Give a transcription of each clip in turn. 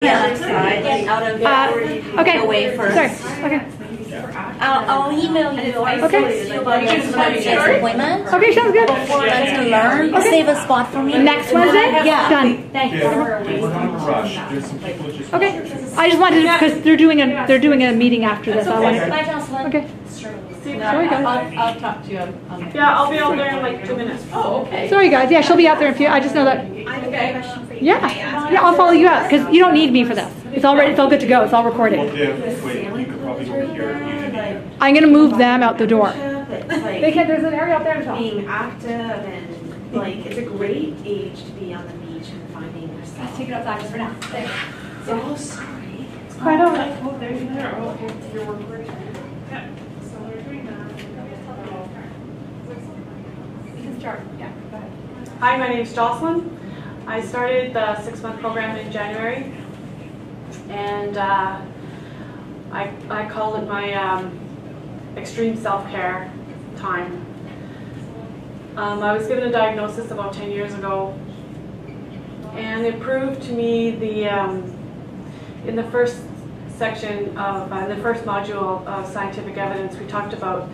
Okay. Away first. Sorry. Okay. I'll email you. Okay. About next Wednesday's appointment. Okay, sounds good. For us to learn. Okay. Save a spot for me. Next Wednesday? Yeah. Done. Thank you. Yeah, we're not in a rush. There's some people just. Okay. I just wanted to, because they're doing a meeting after this. I wanted. Bye, Jocelyn. Okay. Sorry, guys. I'll talk to you on that. Yeah, I'll be over there in like 2 minutes. Oh, okay. Sorry, guys. Yeah, she'll be out there in a few. I just know that. Okay. Yeah. Yeah, I'll follow you out because you don't need me for this. It's all ready. It's all good to go. It's all recorded. Well, yeah, wait, you could probably go here if you didn't need it. I'm gonna move them out the door. They can. There's an area out there. being active and like it's a great age to be on the beach and finding yourself. Take it outside just for now. Thanks. Oh, sorry. It's quite all right. Oh, there you are. Oh, you're recording. Yeah. So we're doing that. You can start. Yeah. Go ahead. Hi, my name's Jocelyn. I started the 6-month program in January, and I call it my extreme self-care time. I was given a diagnosis about 10 years ago, and it proved to me in the first section of the first module of scientific evidence, we talked about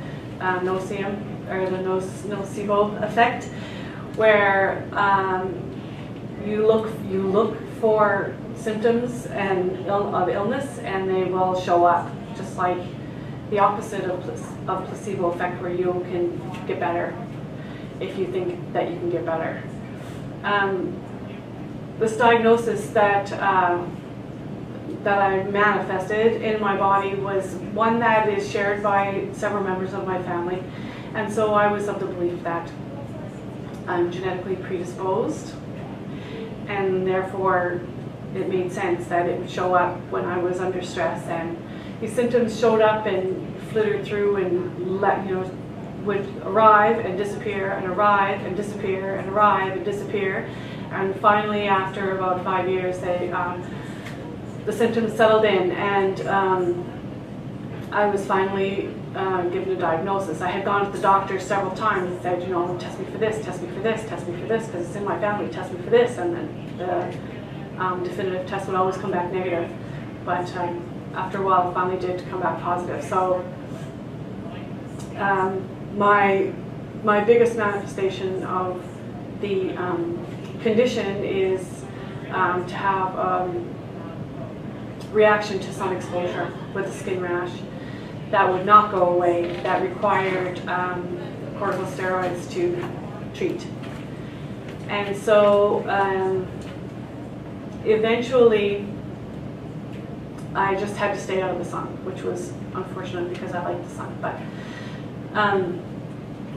nocium, or the nocebo effect, where you look for symptoms of illness, and they will show up, just like the opposite of placebo effect, where you can get better if you think that you can get better. This diagnosis that I manifested in my body was one that is shared by several members of my family, and so I was of the belief that I'm genetically predisposed, and therefore it made sense that it would show up when I was under stress, and these symptoms showed up and flittered through and would arrive and disappear and arrive and disappear and arrive and disappear, and finally after about 5 years the symptoms settled in, and I was finally given a diagnosis. I had gone to the doctor several times and said, test me for this, test me for this, test me for this, because it's in my family, test me for this, and then the definitive test would always come back negative. But after a while, it finally did come back positive. So my biggest manifestation of the condition is to have reaction to sun exposure with a skin rash that would not go away, that required corticosteroids to treat. And so eventually I just had to stay out of the sun, which was unfortunate because I like the sun. But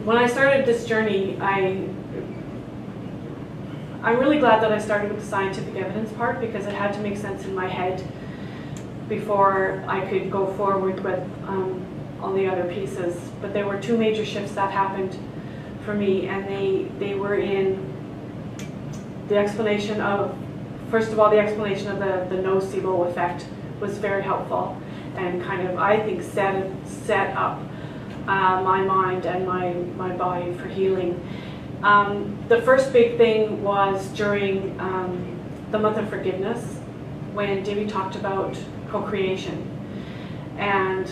when I started this journey, I'm really glad that I started with the scientific evidence part, because it had to make sense in my head before I could go forward with all the other pieces. But there were two major shifts that happened for me, and they were in the explanation of, first of all, the explanation of the nocebo effect was very helpful, and kind of, I think, set up my mind and my body for healing. The first big thing was during the month of forgiveness, when Debbie talked about co-creation. And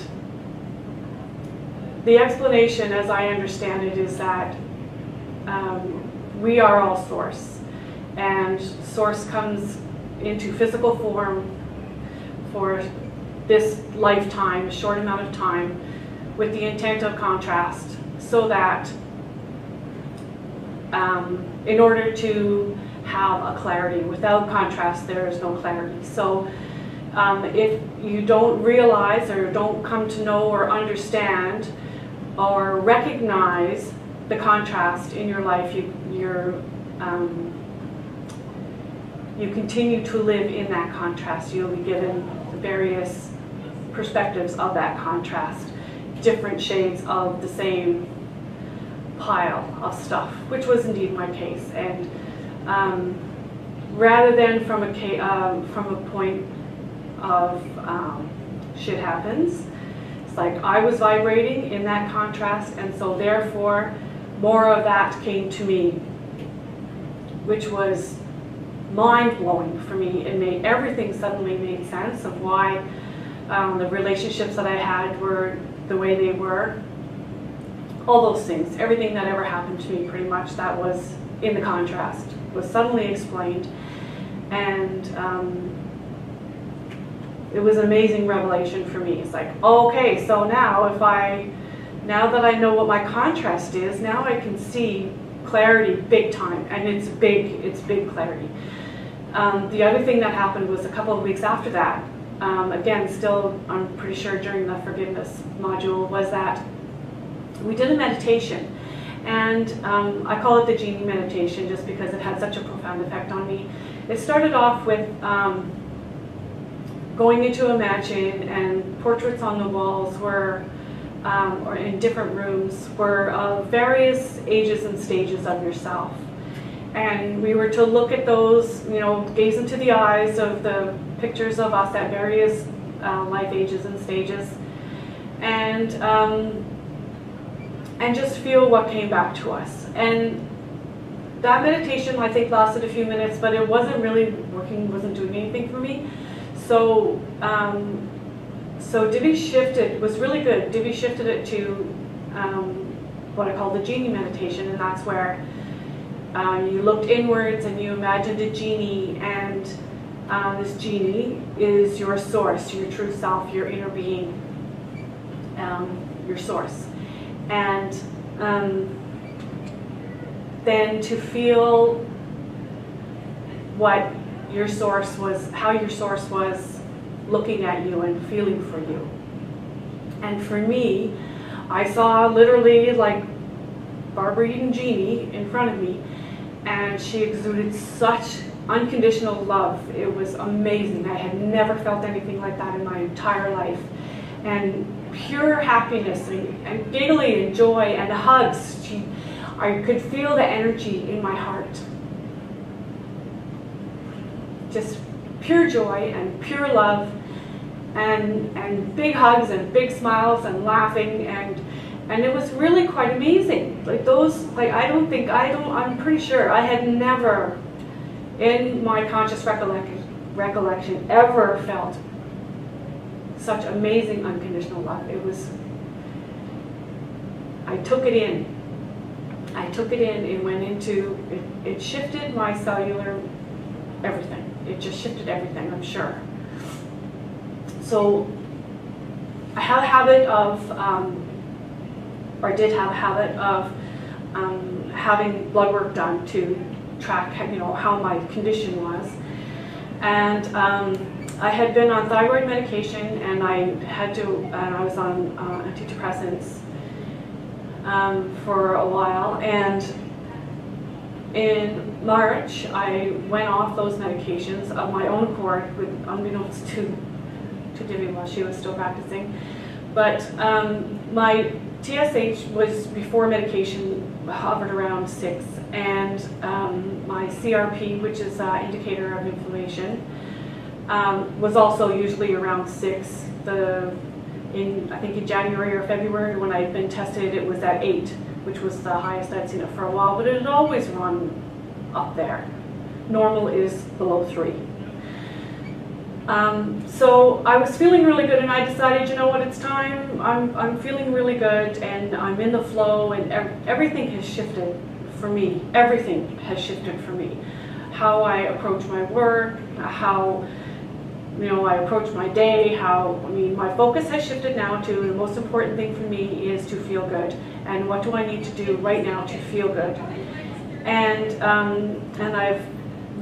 the explanation, as I understand it, is that we are all source, and source comes into physical form for this lifetime, a short amount of time, with the intent of contrast, so that in order to have a clarity, without contrast there is no clarity. So if you don't realize or don't come to know or understand or recognize the contrast in your life, you continue to live in that contrast. You'll be given various perspectives of that contrast, different shades of the same pile of stuff, which was indeed my case. And rather than from a point of shit happens, it's like I was vibrating in that contrast, and so therefore more of that came to me, which was mind-blowing for me. It made everything suddenly made sense of why the relationships that I had were the way they were. All those things, everything that ever happened to me, pretty much, that was in the contrast, was suddenly explained. And it was an amazing revelation for me. It's like, okay, so now now that I know what my contrast is, now I can see clarity big time, and it's big clarity. The other thing that happened was a couple of weeks after that, again, still, I'm pretty sure during the forgiveness module, was that we did a meditation. And I call it the genie meditation just because it had such a profound effect on me. It started off with going into a mansion, and portraits on the walls were, or in different rooms, were of various ages and stages of yourself. And we were to look at those, you know, gaze into the eyes of the pictures of us at various life ages and stages, and just feel what came back to us. And that meditation, I think, lasted a few minutes, but it wasn't really working, wasn't doing anything for me. So, so Divi shifted, it was really good. Divi shifted it to what I call the genie meditation, and that's where you looked inwards and you imagined a genie, and this genie is your source, your true self, your inner being, your source. And then to feel what your source was, how your source was looking at you and feeling for you. And for me, I saw literally like Barbara Eden Genie in front of me, and she exuded such unconditional love. It was amazing. I had never felt anything like that in my entire life. And pure happiness and giggling and joy and hugs. I could feel the energy in my heart. Just pure joy and pure love, and big hugs and big smiles and laughing, and it was really quite amazing. Like those, like I'm pretty sure I had never in my conscious recollection ever felt such amazing unconditional love. It was, I took it in. It went into, it shifted my cellular everything. It just shifted everything, I'm sure. So I had a habit of, or I did have a habit of having blood work done to track, you know, how my condition was. And I had been on thyroid medication, and I was on antidepressants for a while. And in March, I went off those medications of my own accord, with unbeknownst to Divi while she was still practicing. But my TSH was, before medication, hovered around 6, and my CRP, which is an indicator of inflammation, was also usually around 6. I think in January or February when I'd been tested, it was at 8, which was the highest I'd seen it for a while, but it had always run up there. Normal is below 3. So I was feeling really good, and I decided, you know what, it's time. I'm feeling really good, and I'm in the flow, and everything has shifted for me. Everything has shifted for me. How I approach my work, how, you know, I approach my day, my focus has shifted now to the most important thing for me is to feel good. And what do I need to do right now to feel good? And I've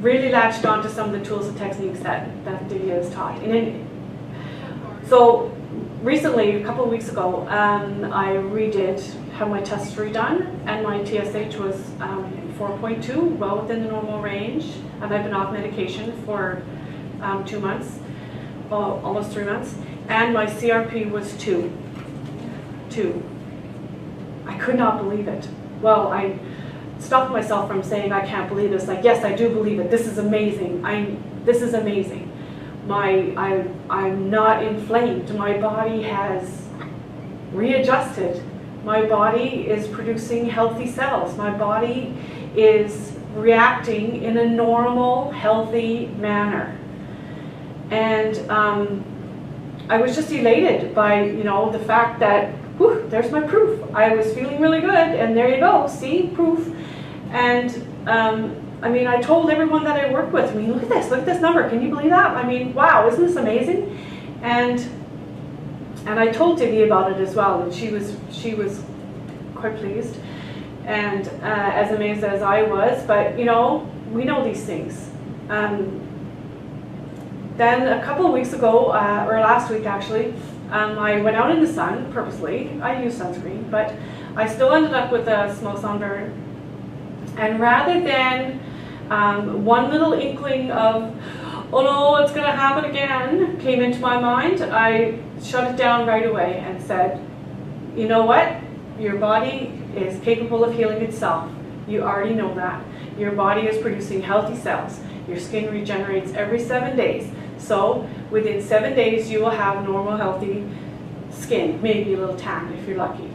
really latched onto some of the tools and techniques that Divi has taught. So recently, a couple of weeks ago, I had my tests redone, and my TSH was 4.2, well within the normal range, and I've been off medication for 2 months, almost 3 months, and my CRP was 2. I could not believe it. Well, I stopped myself from saying I can't believe this. Like, yes, I do believe it. This is amazing. This is amazing. I'm not inflamed. My body has readjusted. My body is producing healthy cells. My body is reacting in a normal, healthy manner. And I was just elated by, the fact that, whew, there's my proof. I was feeling really good, and there you go, see, proof. And I told everyone that I worked with, look at this number, can you believe that? Wow, isn't this amazing? And I told Divvy about it as well, and she was quite pleased, and as amazed as I was. But we know these things. Then a couple of weeks ago, or last week actually, I went out in the sun purposely. I use sunscreen, but I still ended up with a small sunburn. And rather than one little inkling of, oh no, it's going to happen again, came into my mind, I shut it down right away and said, you know what? Your body is capable of healing itself. You already know that. Your body is producing healthy cells. Your skin regenerates every 7 days. So within 7 days, you will have normal, healthy skin, maybe a little tan if you're lucky.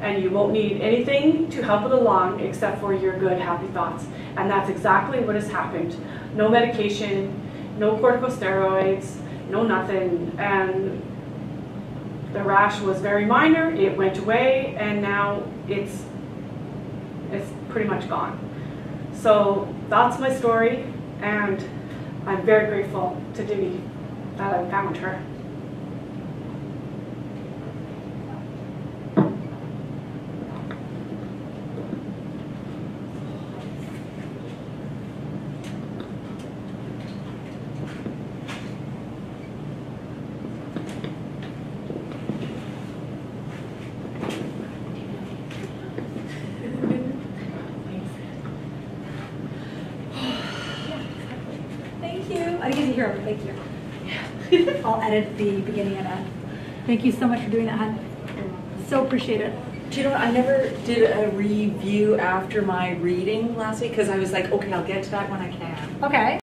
And you won't need anything to help it along except for your good, happy thoughts. And that's exactly what has happened. No medication, no corticosteroids, no nothing. And the rash was very minor, it went away, and now it's pretty much gone. So that's my story, and I'm very grateful to Divvy that I found her. I didn't get to hear it, thank you. I'll edit the beginning of that. Thank you so much for doing that, hon. So appreciate it. Do you know what? I never did a review after my reading last week because I was like, okay, I'll get to that when I can. Okay.